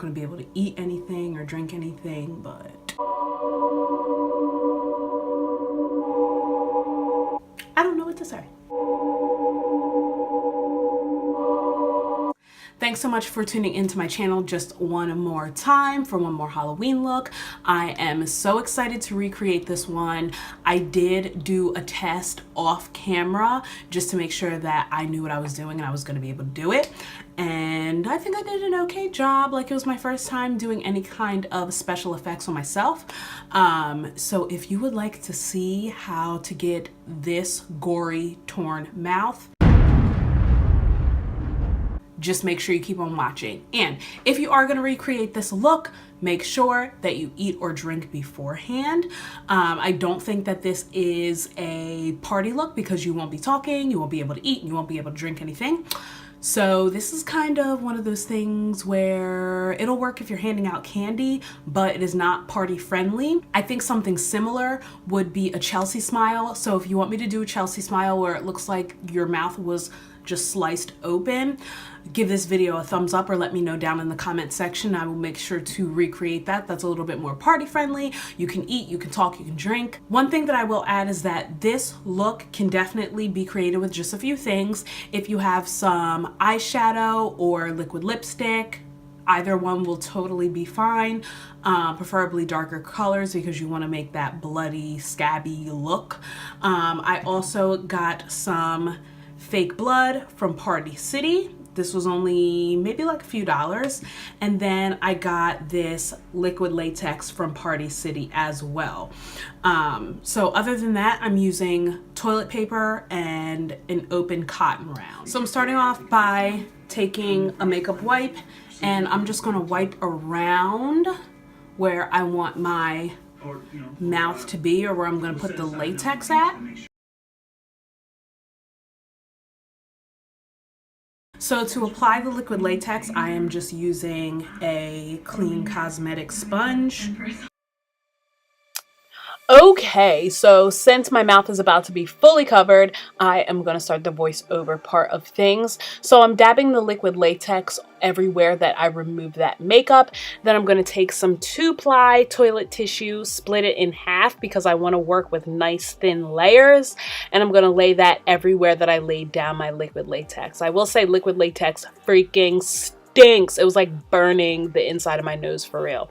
going to be able to eat anything or drink anything, but I don't know what to say. Thanks so much for tuning into my channel just one more time for one more Halloween look. I am so excited to recreate this one. I did do a test off camera just to make sure that I knew what I was doing and I was going to be able to do it. And I think I did an okay job. Like, it was my first time doing any kind of special effects on myself. So if you would like to see how to get this gory torn mouth, just make sure you keep on watching. And if you are gonna recreate this look, make sure that you eat or drink beforehand. I don't think that this is a party look because you won't be talking, you won't be able to eat, and you won't be able to drink anything. So this is kind of one of those things where it'll work if you're handing out candy, but it is not party friendly. I think something similar would be a Chelsea smile. So if you want me to do a Chelsea smile where it looks like your mouth was just sliced open, give this video a thumbs up or let me know down in the comment section. I will make sure to recreate that. That's a little bit more party friendly. You can eat, you can talk, you can drink. One thing that I will add is that this look can definitely be created with just a few things. If you have some eyeshadow or liquid lipstick, either one will totally be fine. Preferably darker colors because you want to make that bloody, scabby look. I also got some fake blood from Party City. This was only maybe like a few dollars. And then I got this liquid latex from Party City as well. So other than that, I'm using toilet paper and an open cotton round. So I'm starting off by taking a makeup wipe and I'm just gonna wipe around where I want my mouth to be, or where I'm gonna put the latex at. So to apply the liquid latex, I am just using a clean cosmetic sponge. Okay, so since my mouth is about to be fully covered, I am going to start the voiceover part of things. So I'm dabbing the liquid latex everywhere that I remove that makeup. Then I'm going to take some 2-ply toilet tissue, split it in half because I want to work with nice thin layers. And I'm going to lay that everywhere that I laid down my liquid latex. I will say liquid latex freaking stinks. It was like burning the inside of my nose for real.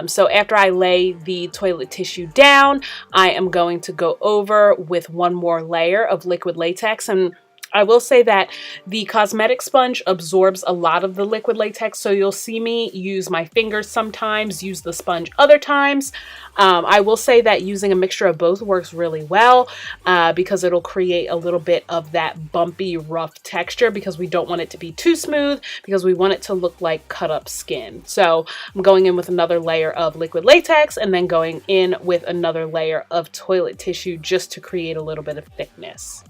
So after I lay the toilet tissue down, I am going to go over with one more layer of liquid latex. And I will say that the cosmetic sponge absorbs a lot of the liquid latex, so you'll see me use my fingers sometimes, use the sponge other times. I will say that using a mixture of both works really well because it'll create a little bit of that bumpy, rough texture because we don't want it to be too smooth because we want it to look like cut up skin. So I'm going in with another layer of liquid latex and then going in with another layer of toilet tissue just to create a little bit of thickness.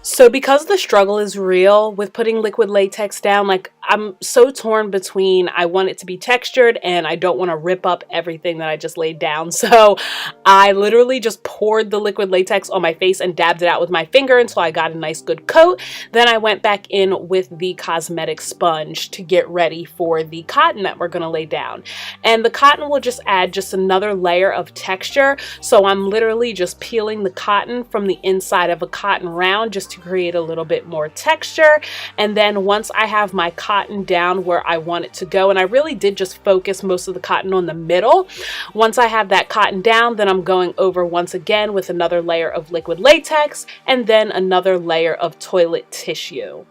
So because the struggle is real with putting liquid latex down, like I'm so torn between I want it to be textured and I don't want to rip up everything that I just laid down. So I literally just poured the liquid latex on my face and dabbed it out with my finger until I got a nice good coat. Then I went back in with the cosmetic sponge to get ready for the cotton that we're going to lay down. And the cotton will just add just another layer of texture. So I'm literally just peeling the cotton from the inside of a cotton round just to create a little bit more texture. And then once I have my cotton down where I want it to go, and I really did just focus most of the cotton on the middle. Once I have that cotton down, then I'm going over once again with another layer of liquid latex and then another layer of toilet tissue.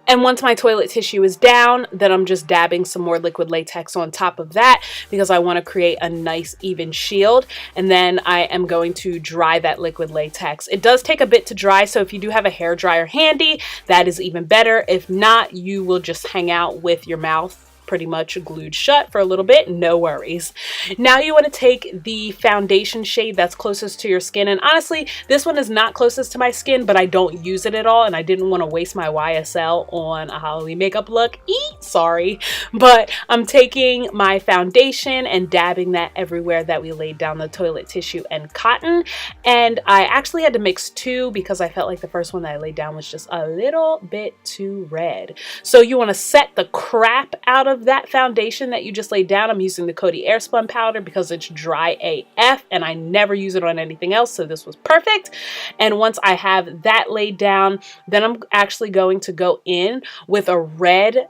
And once my toilet tissue is down, then I'm just dabbing some more liquid latex on top of that because I want to create a nice even shield. And then I am going to dry that liquid latex. It does take a bit to dry, so if you do have a hairdryer handy, that is even better. If not, you will just hang out with your mouth pretty much glued shut for a little bit, no worries. Now you want to take the foundation shade that's closest to your skin, and honestly this one is not closest to my skin, but I don't use it at all and I didn't want to waste my YSL on a Halloween makeup look. Sorry, but I'm taking my foundation and dabbing that everywhere that we laid down the toilet tissue and cotton, and I actually had to mix two because I felt like the first one that I laid down was just a little bit too red. So you want to set the crap out of that foundation that you just laid down. I'm using the Coty Airspun powder because it's dry AF and I never use it on anything else, so this was perfect. And once I have that laid down, then I'm actually going to go in with a red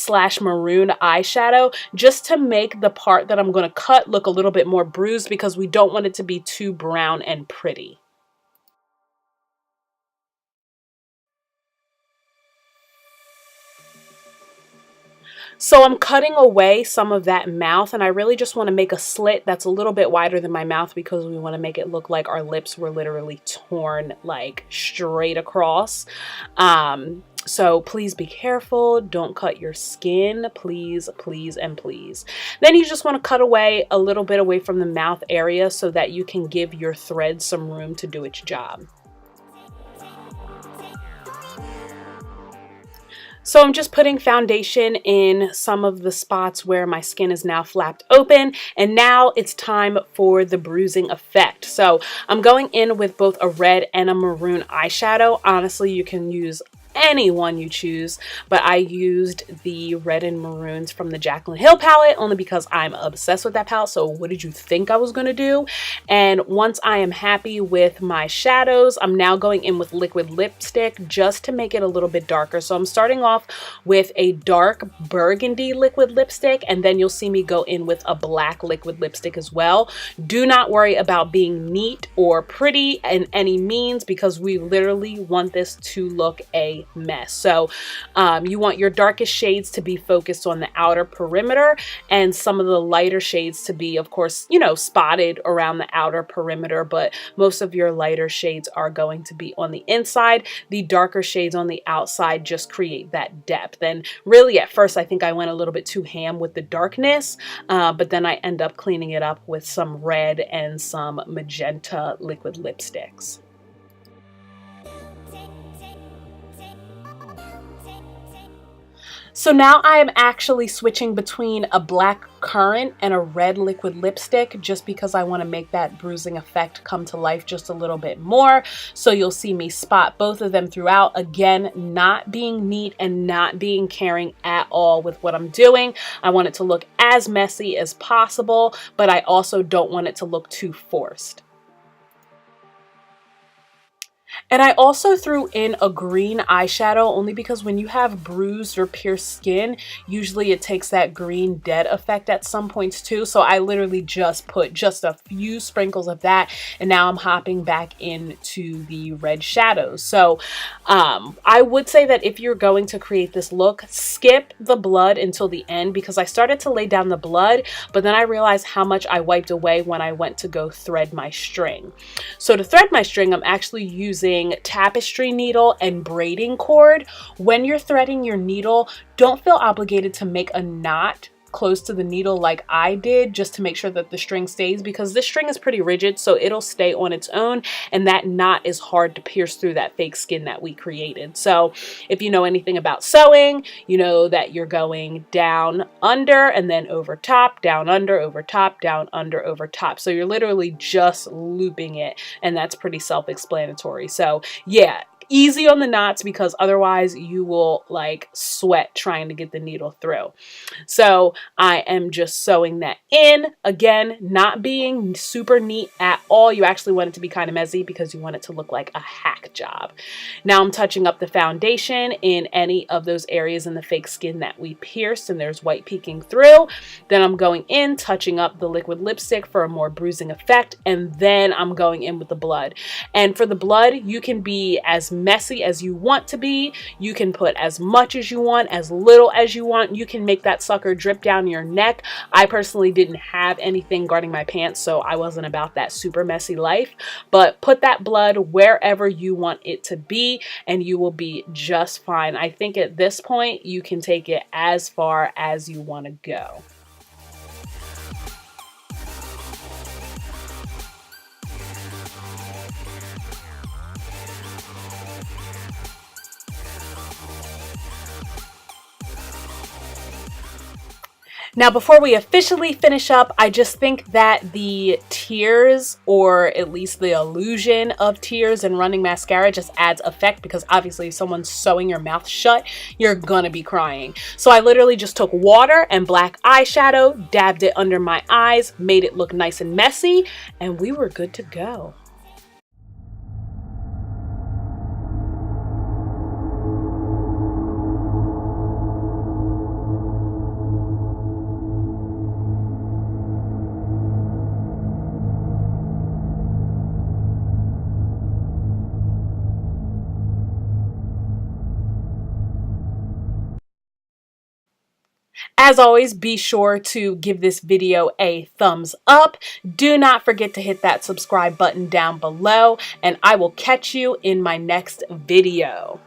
/ maroon eyeshadow just to make the part that I'm going to cut look a little bit more bruised because we don't want it to be too brown and pretty. So I'm cutting away some of that mouth, and I really just want to make a slit that's a little bit wider than my mouth because we want to make it look like our lips were literally torn like straight across. So please be careful. Don't cut your skin, please, please, and please. Then you just want to cut away a little bit away from the mouth area so that you can give your thread some room to do its job. So I'm just putting foundation in some of the spots where my skin is now flapped open, and now it's time for the bruising effect. So I'm going in with both a red and a maroon eyeshadow. Honestly, you can use any one you choose, but I used the red and maroons from the Jaclyn Hill palette only because I'm obsessed with that palette. So what did you think I was going to do? And once I am happy with my shadows, I'm now going in with liquid lipstick just to make it a little bit darker. So I'm starting off with a dark burgundy liquid lipstick, and then you'll see me go in with a black liquid lipstick as well. Do not worry about being neat or pretty in any means because we literally want this to look a mess. So you want your darkest shades to be focused on the outer perimeter and some of the lighter shades to be, of course, you know, spotted around the outer perimeter, but most of your lighter shades are going to be on the inside. The darker shades on the outside just create that depth. And really at first I think I went a little bit too ham with the darkness, but then I end up cleaning it up with some red and some magenta liquid lipsticks. So now I am actually switching between a black currant and a red liquid lipstick just because I want to make that bruising effect come to life just a little bit more. So you'll see me spot both of them throughout. Again, not being neat and not being caring at all with what I'm doing. I want it to look as messy as possible, but I also don't want it to look too forced. And I also threw in a green eyeshadow only because when you have bruised or pierced skin, usually it takes that green dead effect at some points too. So I literally just put just a few sprinkles of that, and now I'm hopping back into the red shadows. So I would say that if you're going to create this look, skip the blood until the end because I started to lay down the blood, but then I realized how much I wiped away when I went to go thread my string. So to thread my string, I'm actually using Tapestry needle and braiding cord. When you're threading your needle, don't feel obligated to make a knot close to the needle like I did just to make sure that the string stays, because this string is pretty rigid, so it'll stay on its own, and that knot is hard to pierce through that fake skin that we created. So if you know anything about sewing, you know that you're going down, under, and then over top, down, under, over top, down, under, over top. So you're literally just looping it, and that's pretty self-explanatory. So yeah, easy on the knots because otherwise you will like sweat trying to get the needle through. So I am just sewing that in, again, not being super neat at all. You actually want it to be kind of messy because you want it to look like a hack job. Now I'm touching up the foundation in any of those areas in the fake skin that we pierced and there's white peeking through. Then I'm going in, touching up the liquid lipstick for a more bruising effect, and then I'm going in with the blood. And for the blood, you can be as messy as you want to be. You can put as much as you want, as little as you want. You can make that sucker drip down your neck. I personally didn't have anything guarding my pants, so I wasn't about that super messy life. But put that blood wherever you want it to be, and you will be just fine. I think at this point, you can take it as far as you want to go. Now, before we officially finish up, I just think that the tears, or at least the illusion of tears and running mascara, just adds effect, because obviously if someone's sewing your mouth shut, you're gonna be crying. So I literally just took water and black eyeshadow, dabbed it under my eyes, made it look nice and messy, and we were good to go. As always, be sure to give this video a thumbs up. Do not forget to hit that subscribe button down below, and I will catch you in my next video.